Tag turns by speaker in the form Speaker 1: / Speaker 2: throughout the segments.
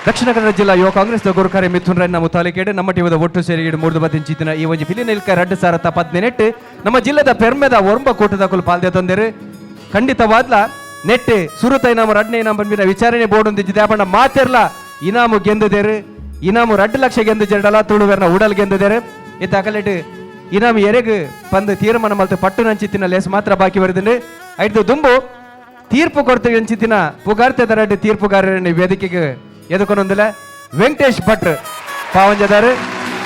Speaker 1: ದಕ್ಷಿಣ ಕನ್ನಡ ಜಿಲ್ಲಾ ಯುವ ಕಾಂಗ್ರೆಸ್ ಗುರುಕಾರ್ಯ ಮಿಥುನ್ ರನ್ನ ಮುತಾಲಿಕೆಡೆ ನಮ್ಮ ಟೀಮದ ಒಟ್ಟು ಸೇರಿಗಿಡ 3 ಈ ಒಂಜಿ ಫಿಲಿನಿಲ್ಕ 2018 ನಮ್ಮ ಜಿಲ್ಲೆದ ಪೆರ್ಮೆದ ಒರಂಬ ಕೂಟದ ಕುಲು ಪಾಲ್ದೆ ತಂದೇರು ಖಂಡಿತವಾದ್ಲ ನೆಟ್ ಸುರುತ ಇನಾಮು ರಡ್ನೆ ಇನಾಮ್ ಬಂದಿನ ವಿಚಾರಣೆ ಬೋರ್ಡ್ ಒಂದಿಜ್ಜಿದೆ ಆಪಂಡ ಮಾತೆರ್ಲ ಇನಾಮು ಗೆಂದಿದೇರು ಇನಾಮು 2 ಲಕ್ಷ ಗೆಂದು ಜಡಲ ತುಳುವೆರ್ನ ಉಡಲ್ ಗೆಂದಿದೇರು ಇತ್ತ ಅಕಲೆಟ್ ಇನಾಮು ಎರೆಗ್ ಪಂದು ತೀರ್ಮಾನ ಮಲ್ತು ಪಟ್ಟು ನಂಚಿತ್ತಿನ ಲೇಸ್ ಮಾತ್ರ ಬಾಕಿ ಬರೆದಿಂಡು ಐದು ದುಂಬು ತೀರ್ಪು ಕೊಡ್ತೀವಿ ಅಂಚಿತ್ತಿನ ಪುಗಾರ್ತೆ ದರಡ್ಡಿ ತೀರ್ಪುಗಾರರನ್ನು ವೇದಿಕೆಗೆ ಎದುಕೊಂಡೊಂದಿಲ್ಲ ವೆಂಕಟೇಶ್ ಭಟ್ ಪಾವಂಜದಾರು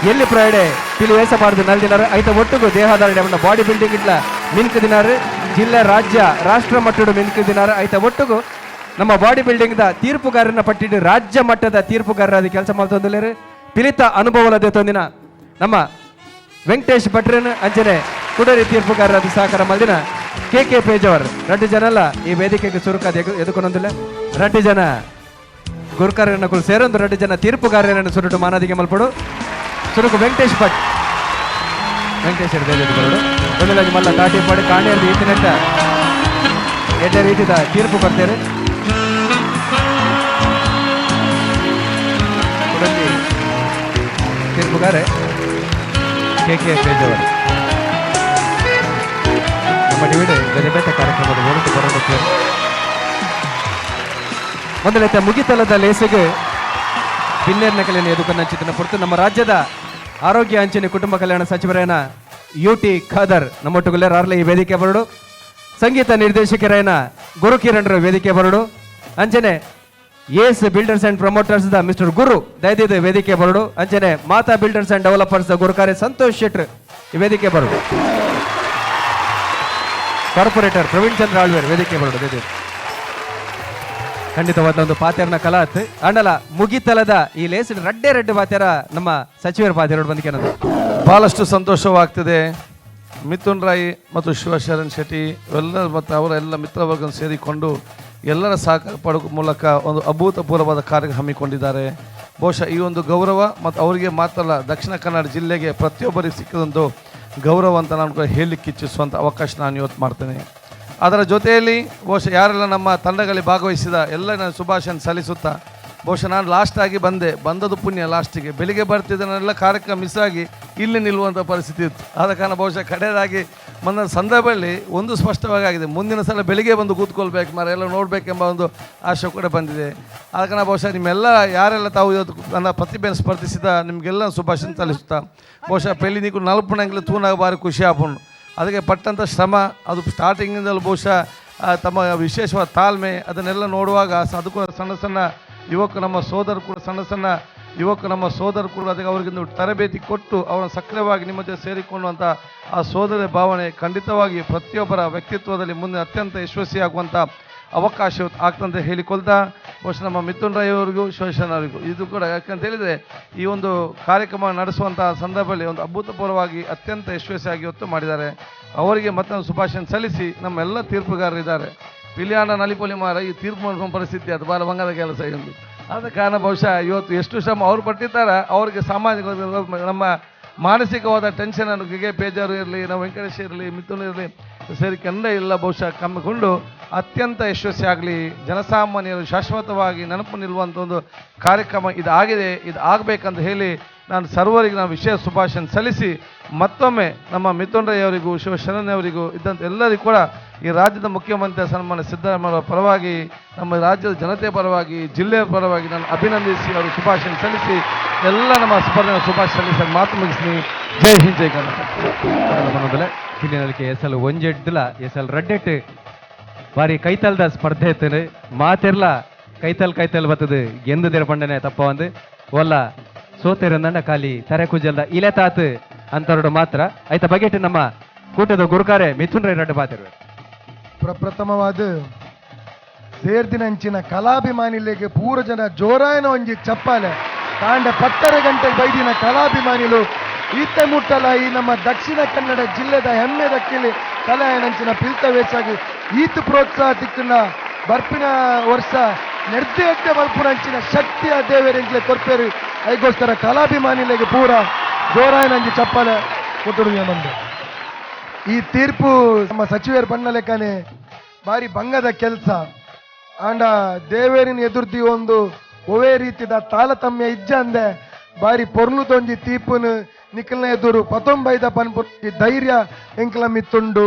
Speaker 1: ಎಲ್ಲಿ ಪ್ರಯಡೆ ಪಿಲಿ ವೇಸಬಾರದು ನಲ್ದಿನಾರು ಐತ ಒಟ್ಟುಗು ದೇಹದಾರಡೆ ಬಾಡಿ ಬಿಲ್ಡಿಂಗ್ ಇಟ್ಲ ಮಿನ್ಕ್ ದಿನಾರು ಜಿಲ್ಲೆ ರಾಜ್ಯ ರಾಷ್ಟ್ರ ಮಟ್ಟದ ಮಿನ್ಕ್ ದಿನಾರು ಐತ ಒಟ್ಟುಗು ನಮ್ಮ ಬಾಡಿ ಬಿಲ್ಡಿಂಗ್ ದ ತೀರ್ಪುಗಾರನ ಪಟ್ಟಿಟ್ಟು ರಾಜ್ಯ ಮಟ್ಟದ ತೀರ್ಪುಗಾರರಾದ ಕೆಲಸ ಮಾಡ್ತೊಂದಿಲ್ಲರು ಪಿಲಿತ ಅನುಭವಲದೆ ತಂದಿನ ನಮ್ಮ ವೆಂಕಟೇಶ್ ಭಟ್ರನ್ ಅಂಚನೆ ಕುಡರಿ ತೀರ್ಪುಗಾರರಾದ ಸಹಕಾರ ಮಲ್ದಿನ ಕೆ ಪೇಜವರ್ 2 ಜನ ಅಲ್ಲ ಈ ವೇದಿಕೆಗೆ ಸುರುಕಾದ ಎದುಕೊಂಡೊಂದಿಲ್ಲ 2 ಜನ ಗುರುಕಾರ್ಯನ ಕುಲು ಸೇರೊಂದು 2 ಜನ ತೀರ್ಪುಗಾರರನ್ನು ಸುರುಟು ಮಾನದಿಗೆ ಮಲ್ಪಡು ಸುರುಕು ವೆಂಕಟೇಶ್ ಭಟ್ ವೆಂಕಟೇಶ್ ಬರೋಡು ಒಂದಲಾಗಿ ಮಲ್ಲ ತಾಟಿ ಪಡಿ ಕಾಣಿಯರ್ದು ಈತಿನೆಟ್ಟ ಎಡ್ಡೆ ರೀತಿದ ತೀರ್ಪು ಕೊಡ್ತೇನೆ ತೀರ್ಪುಗಾರೆ ಕೆ ಪೇಜವರು ನಮ್ಮ ಟಿವಿಡ್ ಗದಬೇತ ಕಾರ್ಯಕ್ರಮದ ಓಡಿತು ಬರೋದು ಮೊದಲೈತೆ ಮುಗಿತಲದ ಲೇಸಿಗೆ ಬಿನ್ನೇರ್ನ ಕಲೆಯನ್ನು ಎದುಕನ್ನ ಚಿತ್ರಣ ಪುರ್ತು ನಮ್ಮ ರಾಜ್ಯದ ಆರೋಗ್ಯ ಅಂಚನೆ ಕುಟುಂಬ ಕಲ್ಯಾಣ ಸಚಿವರಾಯನ UT ಖಾದರ್ ನಮ್ಮೊಟ್ಟುಗುಲ್ಲೇ ರಾರ್ಲೆ ಈ ವೇದಿಕೆ ಬರಡು ಸಂಗೀತ ನಿರ್ದೇಶಕರಾಯನ ಗುರುಕಿರಣರು ವೇದಿಕೆ ಬರಡು ಅಂಚನೆ ಎಸ್ ಬಿಲ್ಡರ್ಸ್ ಅಂಡ್ ಪ್ರಮೋಟರ್ಸ್ ದ ಮಿಸ್ಟರ್ ಗುರು ದಯದಿದ ವೇದಿಕೆ ಬರಡು ಅಂಚನೆ ಮಾತಾ ಬಿಲ್ಡರ್ಸ್ ಅಂಡ್ ಡೆವಲಪರ್ಸ್ ದ ಗುರುಕಾರ್ಯ ಸಂತೋಷ್ ಶೆಟ್ರ್ ಈ ವೇದಿಕೆ ಬರಡು ಕಾರ್ಪೊರೇಟರ್ ಪ್ರವೀಣ್ ಚಂದ್ರ ಆಳ್ವೇರ್ ವೇದಿಕೆ ಬರಡು ದಯದಿದ ಖಂಡಿತವಾದ ಒಂದು ಪಾತೆರನ ಕಲಾತ್ ಅಂಡಲ ಮುಗಿತಲದ ಈ ಲೇಸಿನ ರಡ್ಡೆ ಪಾತೆರ ನಮ್ಮ ಸಚಿವರ ಪಾತೆರೋಡು ಬಂದಿಕೆ
Speaker 2: ಬಹಳಷ್ಟು ಸಂತೋಷವಾಗ್ತಿದೆ. ಮಿಥುನ್ ರಾಯ್ ಮತ್ತು ಶಿವಶರಣ್ ಶೆಟ್ಟಿ ಎಲ್ಲ ಮತ್ತು ಅವರ ಎಲ್ಲ ಮಿತ್ರವರ್ಗ ಸೇರಿಕೊಂಡು ಎಲ್ಲರ ಸಹಕಾರ ಪಡುವ ಮೂಲಕ ಒಂದು ಅಭೂತಪೂರ್ವವಾದ ಕಾರ್ಯ ಹಮ್ಮಿಕೊಂಡಿದ್ದಾರೆ. ಬಹುಶಃ ಈ ಒಂದು ಗೌರವ ಮತ್ತು ಅವರಿಗೆ ಮಾತ್ರ ಅಲ್ಲ, ದಕ್ಷಿಣ ಕನ್ನಡ ಜಿಲ್ಲೆಗೆ ಪ್ರತಿಯೊಬ್ಬರಿಗೆ ಸಿಕ್ಕಿದೊಂದು ಗೌರವ ಅಂತ ನಾನು ಹೇಳಲಿಕ್ಕೆ ಇಚ್ಛಿಸುವಂಥ ಅವಕಾಶ ನಾನು ಇವತ್ತು ಮಾಡ್ತೇನೆ. ಅದರ ಜೊತೆಯಲ್ಲಿ ಬಹುಶಃ ಯಾರೆಲ್ಲ ನಮ್ಮ ತಂಡಗಳಲ್ಲಿ ಭಾಗವಹಿಸಿದ ಎಲ್ಲ ನಾನು ಶುಭಾಶಯ ಸಲ್ಲಿಸುತ್ತಾ, ಬಹುಶಃ ನಾನು ಲಾಸ್ಟಾಗಿ ಬಂದದ್ದು ಪುಣ್ಯ. ಲಾಸ್ಟಿಗೆ ಬೆಳಿಗ್ಗೆ ಬರ್ತಿದ್ದನ್ನೆಲ್ಲ ಕಾರ್ಯಕ್ರಮ ಮಿಸ್ ಆಗಿ ಇಲ್ಲಿ ನಿಲ್ಲುವಂಥ ಪರಿಸ್ಥಿತಿ ಇತ್ತು. ಆದ ಕಾರಣ ಬಹುಶಃ ಕಡೆಯದಾಗಿ ಬಂದ ಸಂದರ್ಭದಲ್ಲಿ ಒಂದು ಸ್ಪಷ್ಟವಾಗಿ ಆಗಿದೆ, ಮುಂದಿನ ಸಲ ಬೆಳಿಗ್ಗೆ ಬಂದು ಕೂತ್ಕೊಳ್ಬೇಕು ಮಾರ ಎಲ್ಲ ನೋಡಬೇಕೆಂಬ ಒಂದು ಆಶೆ ಕೂಡ ಬಂದಿದೆ. ಆದ ಕಾರಣ ಬಹುಶಃ ನಿಮ್ಮೆಲ್ಲ ಯಾರೆಲ್ಲ ತಾವು ಇವತ್ತು ನನ್ನ ಪ್ರತಿಭೆಯನ್ನು ಸ್ಪರ್ಧಿಸಿದ ನಿಮಗೆಲ್ಲ ಶುಭಾಶಯ ಸಲ್ಲಿಸುತ್ತಾ, ಬಹುಶಃ ಪೆಳ್ಳಿ ನೀವು ನಲುಪಣಂಗಿಲ್ಲ ತೂನಾಗ ಬಾರಿ ಖುಷಿ ಆಪುಂಡು. ಅದಕ್ಕೆ ಪಟ್ಟಂಥ ಶ್ರಮ, ಅದು ಸ್ಟಾರ್ಟಿಂಗಿಂದಲೂ ಬಹುಶಃ ತಮ್ಮ ವಿಶೇಷವಾದ ತಾಳ್ಮೆ ಅದನ್ನೆಲ್ಲ ನೋಡುವಾಗ ಅದಕ್ಕೂ ಸಣ್ಣ ಯುವಕ ನಮ್ಮ ಸೋದರು ಕೂಡ ನಮ್ಮ ಸೋದರು ಕೂಡ ಅದಕ್ಕೆ ಅವರಿಗಿಂತ ತರಬೇತಿ ಕೊಟ್ಟು ಅವರನ್ನು ಸಕ್ರಿಯವಾಗಿ ನಿಮ್ಮ ಜೊತೆ ಸೇರಿಕೊಳ್ಳುವಂಥ ಆ ಸೋದರ ಭಾವನೆ ಖಂಡಿತವಾಗಿ ಪ್ರತಿಯೊಬ್ಬರ ವ್ಯಕ್ತಿತ್ವದಲ್ಲಿ ಮುಂದೆ ಅತ್ಯಂತ ಯಶಸ್ವಿಯಾಗುವಂಥ ಅವಕಾಶ ಆಗ್ತಂತ ಹೇಳಿಕೊಳ್ತಾ, ಬಹುಶಃ ನಮ್ಮ ಮಿಥುನ್ ರಾಯ್ ಅವರಿಗೂ ಶಿವಶರಣ ಅವರಿಗೂ ಇದು ಕೂಡ ಯಾಕಂತ ಹೇಳಿದರೆ ಈ ಒಂದು ಕಾರ್ಯಕ್ರಮ ನಡೆಸುವಂಥ ಸಂದರ್ಭದಲ್ಲಿ ಒಂದು ಅಭೂತಪೂರ್ವವಾಗಿ ಅತ್ಯಂತ ಯಶಸ್ವಿಯಾಗಿ ಇವತ್ತು ಮಾಡಿದ್ದಾರೆ. ಅವರಿಗೆ ಮತ್ತೊಂದು ಶುಭಾಶಯ ಸಲ್ಲಿಸಿ ನಮ್ಮೆಲ್ಲ ತೀರ್ಪುಗಾರರಿದ್ದಾರೆ. ಪಿಲಿಯಾನ ನಲಿಪೊಲಿ ಮಾರ ಈ ತೀರ್ಪು ಮಾಡ್ಕೊಂಡು ಪರಿಸ್ಥಿತಿ ಅದು ಭಾಳ ಬಂಗಾದ ಕೆಲಸ ಎಂದು. ಆದ ಕಾರಣ ಬಹುಶಃ ಇವತ್ತು ಎಷ್ಟು ಶ್ರಮ ಅವ್ರು ಪಟ್ಟಿದ್ದಾರೆ, ಅವರಿಗೆ ಸಾಮಾಜಿಕ ನಮ್ಮ ಮಾನಸಿಕವಾದ ಟೆನ್ಷನನ್ನು ಕೆ ಪೇಜಾರು ಇರಲಿ, ನಮ್ಮ ವೆಂಕಟೇಶ್ ಇರಲಿ, ಮಿಥುನ್ ಇರಲಿ ಸೇರಿ ಎಲ್ಲ ಬಹುಶಃ ಕಮ್ಮಿಕೊಂಡು ಅತ್ಯಂತ ಯಶಸ್ವಿಯಾಗಲಿ, ಜನಸಾಮಾನ್ಯರು ಶಾಶ್ವತವಾಗಿ ನೆನಪು ನಿಲ್ಲುವಂಥ ಒಂದು ಕಾರ್ಯಕ್ರಮ ಇದಾಗಿದೆ, ಇದು ಆಗಬೇಕಂತ ಹೇಳಿ ನಾನು ಸರ್ವರಿಗೆ ನಾನು ವಿಶೇಷ ಶುಭಾಶಯ ಸಲ್ಲಿಸಿ ಮತ್ತೊಮ್ಮೆ ನಮ್ಮ ಮಿಥುನ್ ರಾಯ್ ಅವರಿಗೂ ಶಿವಶರಣ್ ಅವರಿಗೂ ಇದ್ದಂಥ ಎಲ್ಲರಿಗೂ ಕೂಡ ಈ ರಾಜ್ಯದ ಮುಖ್ಯಮಂತ್ರಿ ಸನ್ಮಾನ್ಯ ಸಿದ್ದರಾಮಯ್ಯ ಪರವಾಗಿ, ನಮ್ಮ ರಾಜ್ಯದ ಜನತೆ ಪರವಾಗಿ, ಜಿಲ್ಲೆಯ ಪರವಾಗಿ ನಾನು ಅಭಿನಂದಿಸಿ ಅವರು ಶುಭಾಶಯ ಸಲ್ಲಿಸಿ ಎಲ್ಲ ನಮ್ಮ ಸ್ಪರ್ಧೆ ಶುಭಾಶಯ ಸಲ್ಲಿಸಿ ಮಾತು ಮುಗಿಸ್ತೀನಿ. ಜೈ ಹಿಂದ್, ಜೈ ಕರ್ನಾಟಕ.
Speaker 1: ಹಿನ್ನೆಲೆಗೆ ಎಸಲ್ ಒಂಜೆಡ್ಲ ಎಸಲ್ ರಡ್ಡೆಟ್ ಬಾರಿ ಕೈತಲ್ದ ಸ್ಪರ್ಧೆ ಇತ್ತು ಮಾತೆರ್ಲ ಕೈತಲ್ ಬತ್ತದು ಗೆಂದುದೇರ ಪಂಡನೆ ತಪ್ಪ ಒಂದು ಒಲ್ಲ ಸೋತೆರಂದಂಡ ಖಾಲಿ ತರೆ ಕುಜಲ್ದ ಇಲೆ ತಾತು ಅಂತರಡು ಮಾತ್ರ ಐತ ಬಗೆಟ್ ನಮ್ಮ ಕೂಟದ ಗುರುಕಾರೆ ಮಿಥುನ್ ರಾಯ್ ರಡ್ಡ ಬಾತಿರು
Speaker 3: ಪ್ರಪ್ರಥಮವಾದ ಸೇರ್ದಿನಂಚಿನ ಕಲಾಭಿಮಾನಿಲೆಗೆ ಪೂರ ಜನ ಜೋರಾಯನ ಒಂಜಿ ಚಪ್ಪಾಲೆ ತಾಂಡ 10 ಗಂಟೆಗೆ ಬೈದಿನ ಕಲಾಭಿಮಾನಿಲು ಈತೆ ಮುಟ್ಟಲ ಈ ನಮ್ಮ ದಕ್ಷಿಣ ಕನ್ನಡ ಜಿಲ್ಲೆದ ಹೆಮ್ಮೆದ ಕಿಲಿ ಕಲಾಯನಂಚಿನ ಪಿಲ್ತವೇಚಾಗಿ ಈತ ಪ್ರೋತ್ಸಾಹ ತಿಕ್ಕನ ಬರ್ಪಿನ ವರ್ಷ ನಿರ್ದೇಶ ಮಲ್ಪುನಂಚಿನ ಶಕ್ತಿಯ ದೇವರೆಂಜೆ ಕೊರ್ಪೇರು ಐಗೋಸ್ಕರ ಕಲಾಭಿಮಾನಿಲೆಗೆ ಪೂರ ಜೋರಾಯನಂಜಿ ಚಪ್ಪಾಲೆ ಕೊಟ್ಟರು ಬಂದು ಈ ತೀರ್ಪು ನಮ್ಮ ಸಚಿವರು ಬಣ್ಣ ಲೆಕ್ಕನೆ ಬಾರಿ ಬಂಗದ ಕೆಲಸ. ಆಂಡ ದೇವೇರಿನ ಎದುರ್ದಿ ಒಂದು ಒವೇ ರೀತಿದ ತಾರತಮ್ಯ ಇಜ್ಜ ಅಂದೆ ಬಾರಿ ಪೊರ್ಲು ತೊಂಜಿ ತೀಪುನು ನಿಖಲ್ನ ಎದುರು ಪತೊಂಬೈದ ಪನ್ಪುರ್ಜಿ ಧೈರ್ಯ ಎಂಕ್ಲ ಮಿತ್ತುಂಡು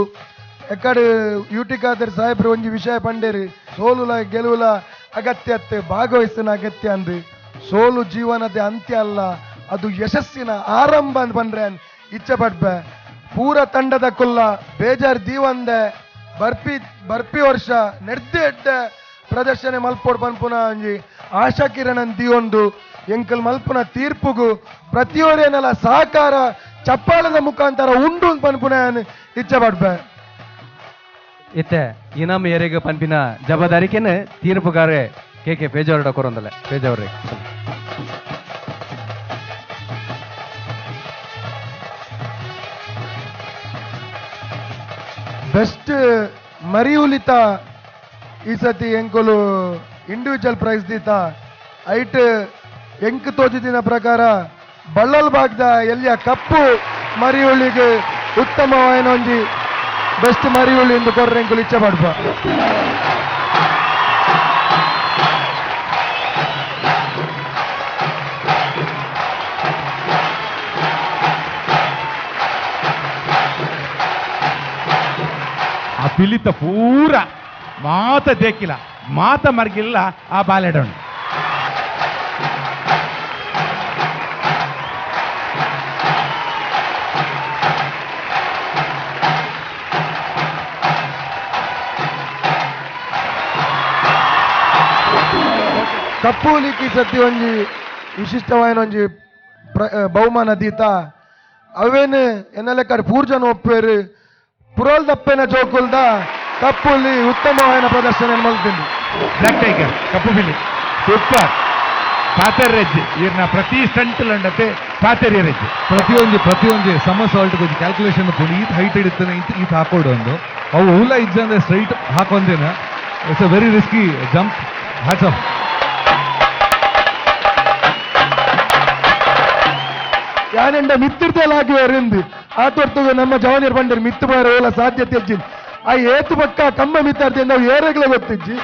Speaker 3: ಎಕ್ಕಡು ಯೂಟಿಕಾದರ್ ಸಾಹೇಬ್ರು ಒಂಜಿ ವಿಷಯ ಪಂಡೇರಿ ಸೋಲುಲ ಗೆಲುವುಲ ಅಗತ್ಯತೆ ಭಾಗವಹಿಸಿನ ಅಗತ್ಯ ಅಂದು ಸೋಲು ಜೀವನದ ಅಂತ್ಯ ಅಲ್ಲ ಅದು ಯಶಸ್ಸಿನ ಆರಂಭ ಅಂತ ಬಂದ್ರೆ ಇಚ್ಛೆ ಪಡ್ಬೆ ಪೂರ ತಂಡದ ಕುಲ್ಲ ಬೇಜಾರ್ ದೀವಂದೆ ಬರ್ಪಿ ವರ್ಷ ನೆಡ್ದೆ ಎಡ್ಡೆ ಪ್ರದರ್ಶನ ಮಲ್ಪೋಡ್ ಪನ್ಪುನ ಒಂಜಿ ಆಶಾ ಕಿರಣನ್ ದಿಯೊಂದು ಎಂಕಲ್ ಮಲ್ಪುನ ತೀರ್ಪುಗು ಪ್ರತಿಯೊರೇನಲ್ಲ ಸಹಕಾರ ಚಪ್ಪಾಳದ ಮುಖಾಂತರ ಉಂಡು ಅಂತ ಪನ್ಪುನ ಇಚ್ಛೆ ಪಡ್ಬೆ
Speaker 1: ಇತ್ತೆ ಇನಾಮ್ ಏರೆಗೆ ಪನ್ಪಿನ ಜವಾಬ್ದಾರಿಕೆನ ತೀರ್ಪುಗಾರೆ ಕೆ ಪೇಜಾವರ ಕೊರೊಂದಲ್ಲ ಪೇಜಾವ್ರೆ
Speaker 3: ಬೆಸ್ಟ್ ಮರಿಯುಲಿತ ಈ ಸತಿ ಎಂಕುಲು ಇಂಡಿವಿಜುವಲ್ ಪ್ರೈಸ್ ದೀತ ಐಟ್ ಎಂಕ್ ತೋಜಿದಿನ ಪ್ರಕಾರ ಬಳ್ಳಲ್ ಭಾಗದ ಎಲ್ಲಿಯ ಕಪ್ಪು ಮರಿಯುಳಿಗೆ ಉತ್ತಮವಾದ ಒಂಜಿ ಬೆಸ್ಟ್ ಮರಿಯುಳಿ ಎಂದು ಕೊರ್ರೆ ಎಂಕುಲು ಇಚ್ಛೆ ಪಡ್ಬ
Speaker 4: ಆ ಪಿಲಿತ ಪೂರ ಮಾತ ದೇಕಿಲ್ಲ ಮಾತ ಮರ್ಗಿಲ್ಲ ಆ ಬಾಲೆಡೋಣ
Speaker 3: ಕಪ್ಪುಲಿಕ್ಕೆ ಸತಿ ಒಂಜಿ ವಿಶಿಷ್ಟವಾದ ಒಂಜಿ ಬಹುಮಾನ ದೀತ ಅವೇನು ಎನ್ನಲೆ ಕಡೆ ಪೂರ್ಜನ ಒಪ್ಪೇರು ಪುರೋಲ್ ದಪ್ಪೆನ ಜೋಕುಲ್ದ ಕಪ್ಪುಲಿ ಉತ್ತಮವಾದ ಪ್ರದರ್ಶನ ಮಲ್ತೀನಿ
Speaker 4: ಬ್ಲಾಕ್ ಟೈಗರ್ ಕಪ್ಪು ಬಿಲಿ ಸೂಪರ್ ಪಾತೆರ್ ರೆಜ್ಜೆ ಇವ್ರನ್ನ ಪ್ರತಿ ಸ್ಟಂಟ್ ಲಂಡತೆ ಪಾತೆರ್ ರೆಜ್ಜೆ
Speaker 5: ಪ್ರತಿಯೊಂದು ಸಮ ಸಾಲ್ಟ್ ಗೊಂದು ಕ್ಯಾಲ್ಕುಲೇಷನ್ ಕೊಡಿ ಈತ್ ಹೈಟ್ ಇಡುತ್ತಾನೆ ಈತ್ ಹಾಕೋಡು ಒಂದು ಅವು ಹುಲ್ಲ ಇಜ್ಜಂದ್ರೆ ಸ್ಟ್ರೈಟ್ ಹಾಕೊಂದೇನ it's a very risky jump hats off
Speaker 3: ಯಾನೆಂಡ ಮಿತ್ತಿರ್ದಲಾಗಿ ಅರಿಂದು ಆತೊರ್ತುಗ ನಮ್ಮ ಜವಾನಿಯರ್ ಬಂಡರು ಮಿತ್ತು ಬಾರ ಓಲ ಸಾಧ್ಯತೆ ಇಜ್ಜಿನ್ ಆ ಏತು ಪಕ್ಕ ಕಮ್ಮ ಮಿತ್ತಾರ್ತಿ ನಾವು ಏರೆಗ್ಲೇ ಗೊತ್ತಿಜ್ಜಿ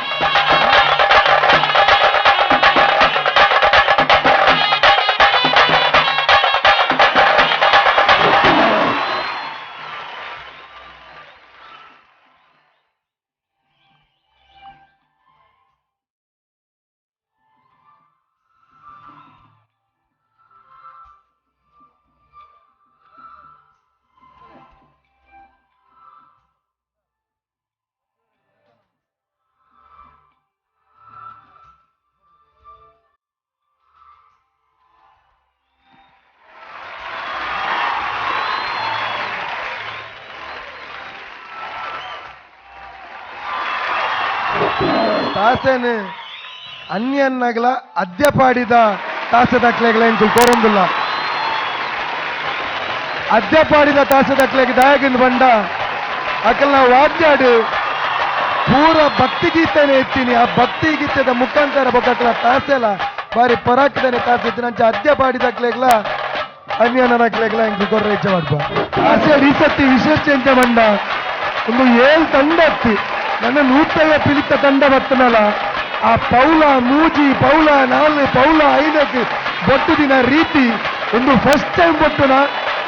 Speaker 3: ತಾಸೇನು ಅನ್ಯನ್ನಗಲ ಅದ್ಯಪಾಡಿದ ತಾಸದಕ್ಲೆಗಳ ಎಂಕು ಕೋರೊಂದಿಲ್ಲ ಅದ್ಯಪಾಡಿದ ತಾಸದಕ್ಲೆಗೆ ದಯಗಿಂದ ಬಂಡ ಅಕಲ್ನ ವಾದ್ಯಾಡು ಪೂರ ಭಕ್ತಿ ಗೀತೆನೆ ಎತ್ತೀನಿ ಆ ಭಕ್ತಿ ಗೀತೆದ ಮುಖಾಂತರ ಬೊಕ್ಕಲ ತಾಸೆಲ ಬಾರಿ ಪರಾಕ್ದನೆ ತಾಸೆತ್ತಿನ ಅದ್ಯಪಾಡಿದಕ್ಲೆಗಳ ಅನ್ಯನಕ್ಲೆಗಳ ಎಂಕು ಕೊರ್ರೆ ಇಚ್ಛೆ ಮಾಡ್ಬ ಆಸೆ ಈ ಸತಿ ವಿಶೇಷ ಎಂತ ಬಂಡ ಒಂದು 7 ತಂಡ ಹತ್ತಿ ನನ್ನ ನೂತನ ಪಿಲಿತ ತಂಡ ಬರ್ತನಲ್ಲ ಆ ಪೌಲ ಮೂಜಿ ಪೌಲ ನಾಲ್ ಪೌಲ ಐದಕ್ಕೆ ಬೊಟ್ಟು ದಿನ ರೀತಿ ಒಂದು ಫಸ್ಟ್ ಟೈಮ್ ಬೊಟ್ಟುನ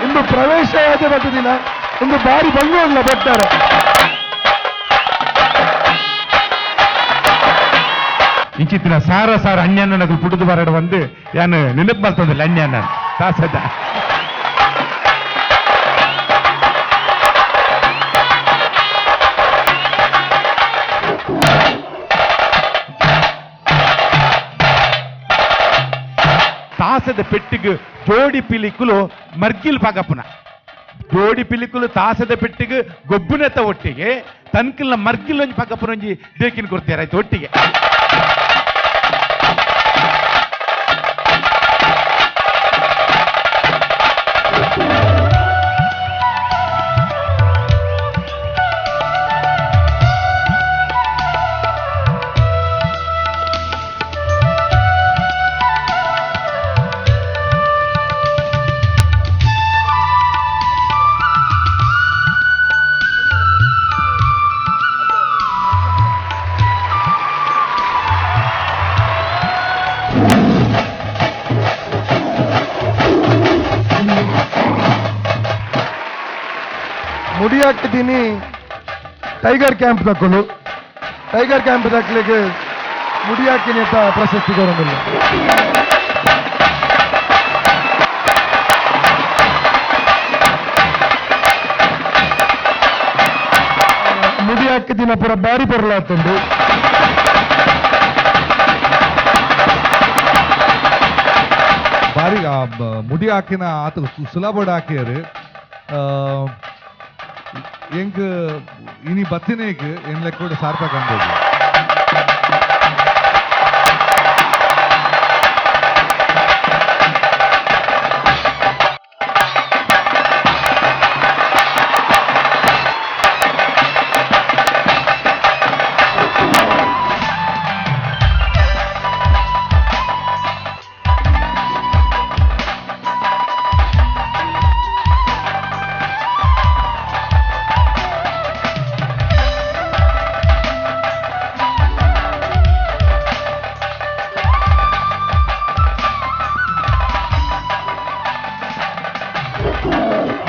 Speaker 3: ಒಂದು ಪ್ರವೇಶ ಯಾದೆ ಬಟ್ಟು ದಿನ ಒಂದು ಬಾರಿ ಬಂಗೋಲ್ಲ ಬಟ್ಟಾರ
Speaker 4: ಇಂಚಿತ್ತಿನ ಸಾರ ಸಾರ ಅನ್ಯನಗಳು ಪುಡುದು ಬರಡು ಬಂದು ಯಾನು ನೆನಪು ಬರ್ತದಿಲ್ಲ ಅನ್ಯನ ತಾಸದ ತಾಸದ ಪೆಟ್ಟಿಗೆ ಜೋಡಿ ಪಿಲಿಕುಲು ಮರ್ಗಿಲ್ ಪಾಗಪ್ಪನ ಜೋಡಿ ಪಿಲಿಕುಲು ತಾಸದ ಪೆಟ್ಟಿಗೆ ಗೊಬ್ಬುನೆತ್ತ ಒಟ್ಟಿಗೆ ತನ್ಕಿಲ್ನ ಮರ್ಗಿಲ್ ಒಂಜಿ ಪಾಗಪ್ಪನ ಒಂಜಿ ದೇಕಿನ ಕೊಡ್ತಾರೆ ಆಯ್ತು ಒಟ್ಟಿಗೆ
Speaker 3: ಮುಡಿ ಹಾಕ್ತಿದ್ದೀನಿ ಟೈಗರ್ ಕ್ಯಾಂಪ್ ದಕ್ಕಲು ಟೈಗರ್ ಕ್ಯಾಂಪ್ ದಕ್ಕಲಿಕ್ಕೆ ಮುಡಿ ಹಾಕಿನಿ ಅಂತ ಪ್ರಶಸ್ತಿ ಕೊಡೋದಿಲ್ಲ. ಮುಡಿ ಹಾಕಿದಿನ ಪೂರ ಬಾರಿ ಬರಲಾತಂದು
Speaker 5: ಬಾರಿ ಮುಡಿ ಹಾಕಿನ ಆತ ಸುಲಭ ಹಾಕಿಯಾರು ಎಂಕ್ ಇನಿ ಬತ್ತಿನೇಕ್ ಏನ್ ಲೆಕ್ಕ ಸಾರ್ಥ ಕಂಡೋದು.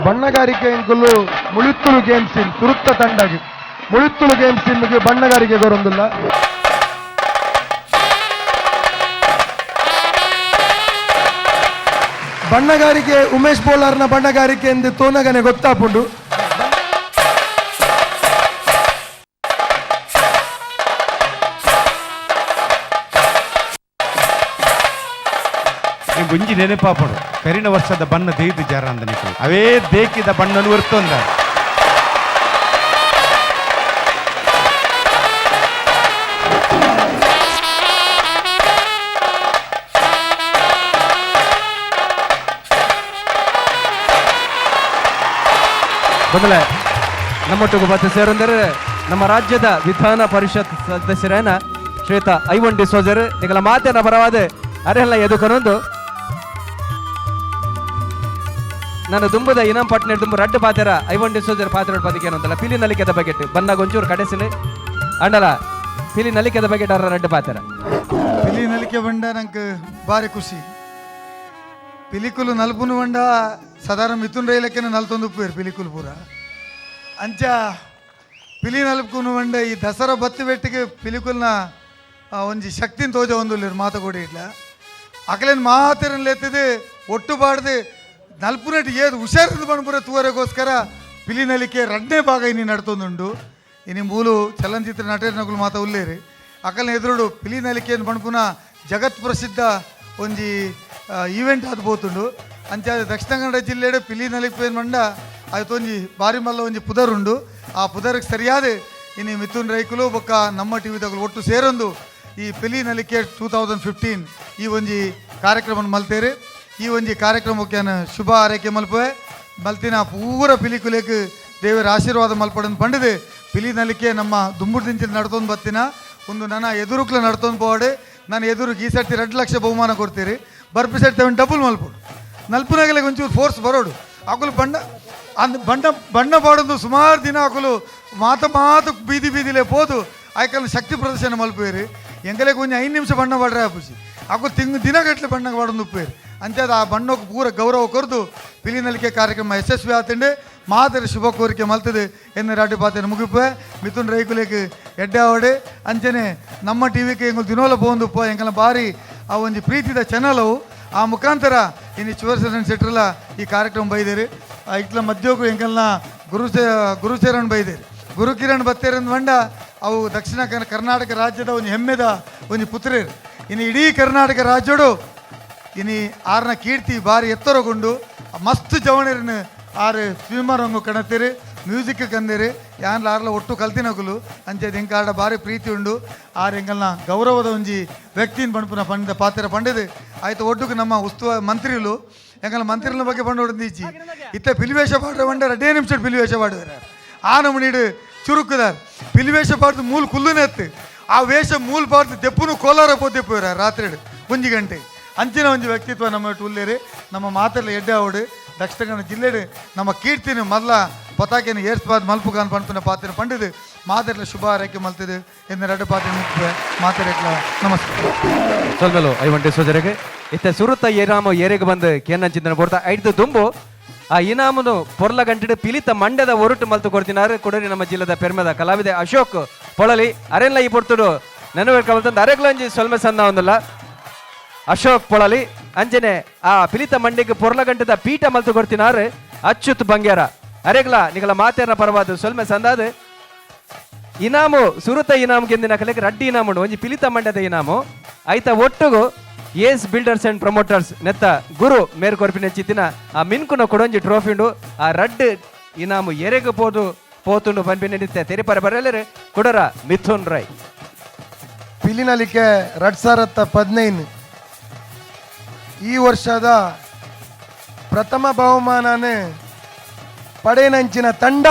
Speaker 3: ಬಣ್ಣಗಾರಿಕೆ ಎಂಕುಲು ಮುಳಿತ್ತುಳು ಗೇಮ್ಸ್ ಇನ್ ತುರುತ್ತ ತಂಡಗೆ ಮುಳಿತ್ತುಳು ಗೇಮ್ಸ್ ಇನ್ಗೆ ಬಣ್ಣಗಾರಿಕೆ ಗೊರೊಂದಿಲ್ಲ. ಬಣ್ಣಗಾರಿಕೆ ಉಮೇಶ್ ಬೋಲಾರ್ನ ಬಣ್ಣಗಾರಿಕೆ ಎಂದು ತೋನಗನೆ ಗೊತ್ತಾಪುಂಡು.
Speaker 4: ಗುಂಜಿ ನೆನಪಾಪಡು ಕರಿನ ವರ್ಷದ ಬಣ್ಣ ದೇಯ್ದು ಜಾರ ಅಂದ ನಿಖಿಲ್ ಅವೇ ದೇಕಿದ ಬಣ್ಣನು ವರ್ತೊಂದ
Speaker 1: ಮೊದಲೇ ನಮ್ಮೊಟ್ಟಿಗೆ ಬತ್ತು ಸೇರೊಂದರೆ ನಮ್ಮ ರಾಜ್ಯದ ವಿಧಾನ ಪರಿಷತ್ ಸದಸ್ಯರಾನ ಶ್ವೇತಾ ಐವನ್ ಡಿಸೋಜರ್ ನಿಗಲ ಮಾತೇನ ಬರವಾದ ಅರೆಲ್ಲ ಎದುಕನೊಂದು ನಾನು ದುಂಬದ ಇನಾಂ ಪಟ್ನೆ ದುಂಬು ರಡ್ಡು ಪಾತೆರ ಐವನ್ ಡಿಸೋಜರ್ ಪಾತ್ರ ಪದಕೇನಂತಲ್ಲ ಪಿಲಿ ನಲಿಕೆದ ಬಗೆಟ್ ಬಂದಾಗ ಒಂಚೂರು ಕಡೆಸಿನ ಅಂಡಲ ಪಿಲಿ ನಲಿಕೆದ ಬಗೆಟ್ ಅರ ರಡ್ಡು ಪಾತೆರ
Speaker 6: ಪಿಲಿ ನಲಿಕೆ ಬಂಡ ನಂಗೆ ಭಾರಿ ಖುಷಿ. ಪಿಲಿಕುಲು ನಲ್ಪುನು ಬಂಡ ಸಾಧಾರಣ ಮಿಥುನ್ ರೈಲಕ್ಕೆ ನಲ್ತೊಂದು ಉಪ್ಪೇರು ಪಿಲಿಕುಲು ಪೂರ ಅಂಚ ಪಿಲಿ ನಲ್ಪುನು ಬಂಡ ಈ ದಸರಾ ಬತ್ತಿ ಬೆಟ್ಟಿಗೆ ಪಿಲಿಕುಲ್ನ ಒಂಜಿ ಶಕ್ತಿನ ತೋಜ ಒಂದುಲ್ಲೇರು ಮಾತುಕೊಡಿ ಇಟ್ಲ ಅಕಲೇನು ಮಾತಿರನ್ ಎತ್ತಿದೆ ಒಟ್ಟು ಬಾಡ್ದು ನಲ್ಪುನಟ್ಟು ಏದು ಹುಷಾರಿದ್ದು ಬಂದ್ಪುರ ತೂವರೆಗೋಸ್ಕರ ಪಿಲಿ ನಲಿಕೆ ರಡ್ನೇ ಭಾಗ ಇನ್ನು ನಡ್ತೊಂದುಂಡು ಇನ್ನು ಮೂಲು ಚಲನಚಿತ್ರ ನಟನಗಳು ಮಾತ ಉಲ್ಲೇರಿ ಅಕಲ್ನ ಎದುರುಡು ಪಿಲಿ ನಲಿಕೆಯನ್ನು ಬಣ್ಪುನ ಜಗತ್ ಪ್ರಸಿದ್ಧ ಒಂಜಿ ಈವೆಂಟ್ ಅದು ಬೋತುಂಡು ಅಂಚ ದಕ್ಷಿಣ ಕನ್ನಡ ಜಿಲ್ಲೆಡೆ ಪಿಲಿ ನಲಿಕೆ ಮಂಡ ಆಯ್ತು ಒಂಜಿ ಬಾರಿ ಮಲ್ಲ ಒಂಜಿ ಪುದರುಂಡು ಆ ಪುದರ್ಗೆ ಸರಿಯಾದ ಇನ್ನು ಮಿಥುನ್ ರೈಕುಲು ಬೊಕ್ಕ ನಮ್ಮ ಟಿವಿದಗಳು ಒಟ್ಟು ಸೇರೊಂದು ಈ ಪಿಲಿ ನಲಿಕೆ 2015 ಈ ಒಂಜಿ ಕಾರ್ಯಕ್ರಮ ಮಲ್ತೇರಿ ಈ ಒಂಜಿ ಕಾರ್ಯಕ್ರಮಕ್ಕೆ ಶುಭ ಆರೈಕೆ ಮಲ್ಪೆ ಮಲ್ತಿನ ಪೂರ ಪಿಲಿಕುಲೆಗೆ ದೇವರ ಆಶೀರ್ವಾದ ಮಲ್ಪಡನ್ ಪಂಡಿದೆ ಪಿಲಿ ನಲಿಕೆ ನಮ್ಮ ದುಂಬುಡು ದಿಂಚಿನ ನಡ್ತೊಂದು ಬತ್ತಿನ ಒಂದು ನನ್ನ ಎದುರುಕ್ಲ ನಡ್ತೊಂದು ಪೋಡೆ ನಾನು ಎದುರು ಈ ಸರ್ತಿ 2 ಲಕ್ಷ ಬಹುಮಾನ ಕೊಡ್ತೀರಿ ಬರ್ಪಿ ಸರ್ತಿ ಅವನು ಡಬಲ್ ಮಲ್ಪಡು ನಲ್ಪುನಾಗಲೇ ಒಂಚೂರು ಫೋರ್ಸ್ ಬರೋಡು ಅಕುಲು ಬಣ್ಣ ಬಣ್ಣ ಬಣ್ಣ ಪಾಡೋದು ಸುಮಾರು ದಿನ ಅಕುಲು ಮಾತು ಬೀದಿ ಬೀದಿಲೇ ಪೋದು ಆಯ್ಕಲ್ನ ಶಕ್ತಿ ಪ್ರದರ್ಶನ ಮಲ್ಪೇರಿ ಎಂಗಲೇ ಕೊಂಚ 5 ನಿಮಿಷ ಬಣ್ಣ ಪಾಡ್ರೆ ಆಪುಸಿ ಅಕುಲು ದಿನಗಟ್ಟಲೆ ಬಣ್ಣ ಪಾಡೋದು ಉಪ್ಪೇರಿ ಅಂಚದ ಆ ಬಣ್ಣಕ್ಕೆ ಪೂರ ಗೌರವ ಕೊರದು ಪಿಲಿ ನಲಿಕೆ ಕಾರ್ಯಕ್ರಮ ಯಶಸ್ವಿ ಆತಂಡೆ ಮಾದರಿ ಶುಭ ಕೋರಿಕೆ ಮಲ್ತದೆ ಎನ್ನ ರಾಟಿ ಪಾತೇನೆ ಮುಗಿಪೆ ಮಿಥುನ್ ರೈಕುಲೆಗೆ ಎಡ್ಡಾವಡೆ ಅಂಚನೆ ನಮ್ಮ ಟಿವಿಗೆ ಎಂಗಲ್ ದಿನೋಲ ಬೋಂದುಪ್ಪ ಎಂಗಲ ಬಾರಿ ಆ ಒಂದು ಪ್ರೀತಿದ ಚಾನಲ್ ಅವು ಆ ಮುಖಾಂತರ ಇನ್ನು ಶಿವಸರಣ ಶೆಟ್ರಲ್ಲ ಈ ಕಾರ್ಯಕ್ರಮ ಬೈದೇರಿ ಇಟ್ಲ ಮಧ್ಯೋಗು ಎಂಗಲ್ನ ಗುರುಚರಣ್ ಬೈದೇರಿ ಗುರುಕಿರಣ್ ಬತ್ತೇರಂದ್ ಮಂಡ ಅವು ದಕ್ಷಿಣ ಕರ್ನಾಟಕ ರಾಜ್ಯದ ಒಂದು ಹೆಮ್ಮೆದ ಒಂದು ಪುತ್ರೇರು ಇನ್ನು ಇಡೀ ಕರ್ನಾಟಕ ರಾಜ್ಯಡು ಇನ್ನು ಆರ್ನ ಕೀರ್ತಿ ಭಾರಿ ಎತ್ತರಗೊಂಡು ಮಸ್ತ್ ಜವಣರನ್ನು ಆರು ಸ್ವಿಮ್ಮರ್ ಹಂಗು ಕಣತೀರಿ ಮ್ಯೂಸಿಕ್ ಕಂದಿರಿ ಯಾನ್ಲ ಆರ್ಲ ಒಟ್ಟು ಕಲ್ತಿನಕುಲು ಅಂಚೆ ಎಂಕಾಡ ಭಾರಿ ಪ್ರೀತಿ ಉಂಡು ಆರು ಎಂಗಲ್ನ ಗೌರವದ ಒಂಜಿ ವ್ಯಕ್ತಿನ ಪಂಪುನ ಪಂಡ ಪಾತ್ರ ಪಂಡಿದೆ ಆಯ್ತು ಒಟ್ಟುಕು ನಮ್ಮ ಉಸ್ತುವ ಮಂತ್ರಿಲು ಎಂಗಲ ಮಂತ್ರಿల ಬಗ್ಗೆ ಪಂಡೋಡಿಂದೀಚಿ ಇತ್ತ ಪಿಲಿವೇಷ ಪಾಡ್ರೆ ಬಂಡ 2 ನಿಮಿಷ ಪಿಲಿವೇಷ ಪಾಡುವಾರ ಆ ನಮ್ಮನೀಡು ಚುರುಕುದಾರ್ ಪಿಲಿವೇಷ ಪಾಡ್ದು ಮೂಲ ಕುಲ್ಲುನೆತ್ತು ಆ ವೇಷ ಮೂಲ ಪಾಡ್ದು ದೆಪ್ಪುನು ಕೋಲಾರ ಪೋದೆಪ್ಪುವರ ರಾತ್ರಿ 1 ಗಂಟೆ ಅಂಚಿನ ಒಂದು ವ್ಯಕ್ತಿತ್ವ ನಮ್ಮ ಉಲ್ಲೇರಿ ನಮ್ಮ ಮಾತಲ್ಲ ಎಡ್ಡೆ ಅವಡು ದಕ್ಷಿಣ ಕನ್ನಡ ಜಿಲ್ಲೆಡು ನಮ್ಮ ಕೀರ್ತಿನ ಮೊದಲ ಪತಾಕೆಯನ್ನು ಏರ್ಸ್ಬಾರ್ದು ಮಲ್ಪುಗಾನ್ ಪಂಪಿನ ಪಾತ್ರ ಪಂಡಿದು ಮಾತಾಡಲ ಶುಭ ಆರೈಕೆ ಮಲ್ತಿದ್ದು ಎಂದು 2 ಪಾತ್ರ ಮುಖ್ಯ ಮಾತಾಡಲ ನಮಸ್ಕಾರ
Speaker 1: ಸೊಲ್ಮೆಲು ಐವನ್ ಡಿಸೋಜರಿಗೆ ಇತ್ತ ಸುರುತ್ತ ಏರಾಮ ಏರೆಗೆ ಬಂದು ಕೇನ್ನ ಚಿಂತನೆ ಕೊಡ್ತಾ ಐದು ದುಂಬು ಆ ಇನಾಮನು ಪೊರ್ಲ ಗಂಟೆ ಪಿಲಿತ ಮಂಡ್ಯದ ಒರುಟು ಮಲ್ತು ಕೊಡ್ತಿನಾರು ಕೊಡರಿ ನಮ್ಮ ಜಿಲ್ಲೆದ ಪೆರ್ಮೆದ ಕಲಾವಿದೆ ಅಶೋಕ್ ಪೊಳಲಿ ಅರೆಲ್ಲ ಈ ಪೊರ್ತುಡು ನೆನವೇಳ್ಕೊಂಡ್ ಅರೆಗ್ಲಂಜಿ ಸೊಲ್ಮೆ ಸಣ್ಣ ಒಂದಲ್ಲ ಅಶೋಕ್ ಪೊಳಲಿ ಅಂಜನೆ ಆ ಪಿಲಿತ ಮಂಡಿಗೆ ಪೊರ್ಲ ಗಂಟೆದ ಪೀಠ ಮಲ್ತು ಕೊಡ್ತಿನಾರು ಅಚ್ಯುತ್ ಬಂಗ್ಯಾರ ಅರೆಗ್ಲ ನಿಗಳ ಮಾತೇನ ಪರವಾದ ಸೊಲ್ಮೆ ಸಂದಾದ ಇನಾಮು ಸುರುತ ಇನಾಮ್ ಗೆಂದಿನ ಕಲೆಗೆ ರಡ್ಡಿ ಇನಾಮು ಒಂಜಿ ಪಿಲಿತ ಮಂಡ್ಯದ ಇನಾಮು ಐತ ಒಟ್ಟುಗು ಏಸ್ ಬಿಲ್ಡರ್ಸ್ ಅಂಡ್ ಪ್ರಮೋಟರ್ಸ್ ನೆತ್ತ ಗುರು ಮೇರು ಕೊರ್ಪಿನ ಚಿತ್ತಿನ ಆ ಮಿನ್ಕುನ ಕೊಡೊಂಜಿ ಟ್ರೋಫಿ ಉಂಡು ಆ ರಡ್ ಇನಾಮು ಎರೆಗೆ ಪೋತುಂಡು ಪನ್ಪಿನ ತೆರಿಪರ ಬರಲೇರೆ ಕೊಡರ ಮಿಥುನ್ ರೈ
Speaker 3: ಪಿಲಿನಲಿಕೆ 2015 ಈ ವರ್ಷದ ಪ್ರಥಮ ಬಹುಮಾನನೇ ಪಡೆನಂಚಿನ ತಂಡ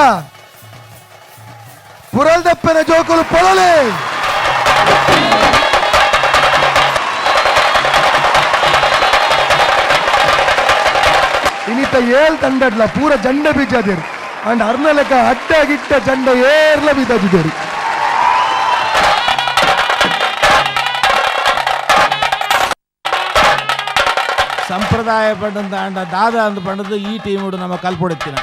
Speaker 3: ಪುರಲ್ದಪ್ಪನ ಜೋಕುಲು ಪೊಳಲೆ ಇನ್ನಿತ 7 ತಂಡಡ್ಲ ಪೂರ ಜಂಡ ಬೀಜದೇರು ಅಂಡ್ ಅರ್ನಲೆಕ ಅಡ್ಡ ಗಿಟ್ಟ ಜಂಡ ಏರ್ಲ ಬೀದಿದೇರು
Speaker 7: ಸಂಪ್ರದಾಯ ಪಂಡದ ಅಂಡ ದಾದ ಅಂದು ಪಂಡದು ಈ ಟೀಮ್ ನಮ್ಮ ಕಲ್ಪೊಡುತ್ತಿನ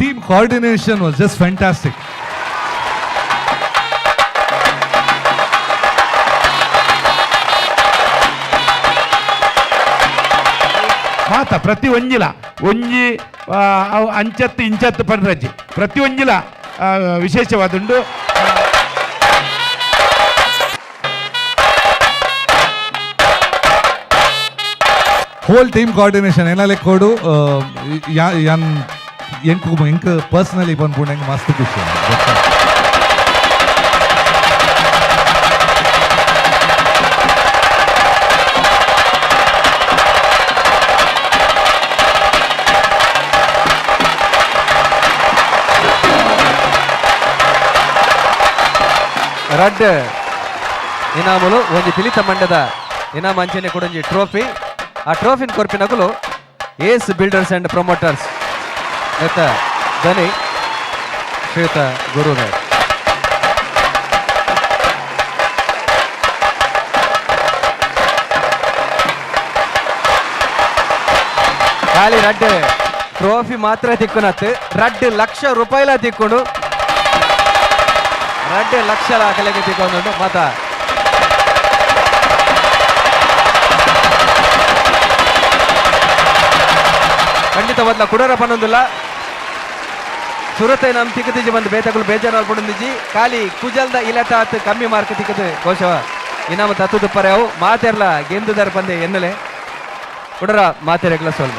Speaker 5: Team coordination was just fantastic.
Speaker 4: ಮಾತ ಪ್ರತಿ ಒಂಜಿಲ ಒಂಜಿ ಅಂಚತ್ತು ಇಂಚತ್ತು ಪಂಡ್ರಜ್ಜಿ ಪ್ರತಿ ಒಂಜಿಲ ವಿಶೇಷವಾದುಂಡು
Speaker 5: Whole team coordination ಏನಲೆ ಕೊಡು ಯಾನ್ ಎಂಕ್ ಪರ್ಸನಲಿ ಬಂದ್ಬಿಟ್ಟು ಮಸ್ತ್ ಖುಷಿ
Speaker 1: ರಡ್ ಇನಾಮುಲು ಒಂಜಿ ಪಿಲಿತ ಮಂಡ್ಯದ ಇನಾಮ ಅಂಚನೆ ಕೊಡೊಂಜಿ ಟ್ರೋಫಿ ಆ ಟ್ರೋಫಿನ್ ಕೊರ್ಪಿನಗುಲು ಏಸ್ ಬಿಲ್ಡರ್ಸ್ ಅಂಡ್ ಪ್ರಮೋಟರ್ಸ್ ನೆತ್ತ ಧನಿ ಶ್ರೀಯುತ ಗುರು ರೈ ಖಾಲಿ ರಡ್ ಟ್ರೋಫಿ ಮಾತ್ರ ತಿಕ್ಕುನತ್ ರಡ್ ಲಕ್ಷ ರೂಪಾಯಿಲ ತಿಕ್ಕೊಂಡು ರಡ್ ಲಕ್ಷಲ ಕಲೆಗೆ ತಿಕ್ಕೊಂಡು ಮಾತ ಖಂಡಿತವಾದ್ಲ ಕುಡರ ಪನ್ನೊಂದಿಲ್ಲ ಸುರತೆ ನಮ್ ತಿಕ್ಕದಿಜಿ ಬಂದು ಬೇತಗಳು ಬೇಜಾರು ಪಡೊಂದಿಜಿ ಖಾಲಿ ಕುಜಲ್ದ ಇಲತಾತ್ ಕಮ್ಮಿ ಮಾರ್ಕ್ ತಿಕ್ಕದು ಕೋಶವ ಇನಾಮ ತತ್ತುದು ಪರ್ಯಾವು ಮಾತೆರ್ಲ ಗೆಂದುದರ ಪಂದೆ ಎನ್ನಲೆ ಕುಡರ ಮಾತೆರೆಗ್ಲ ಸೋಲ್ಮ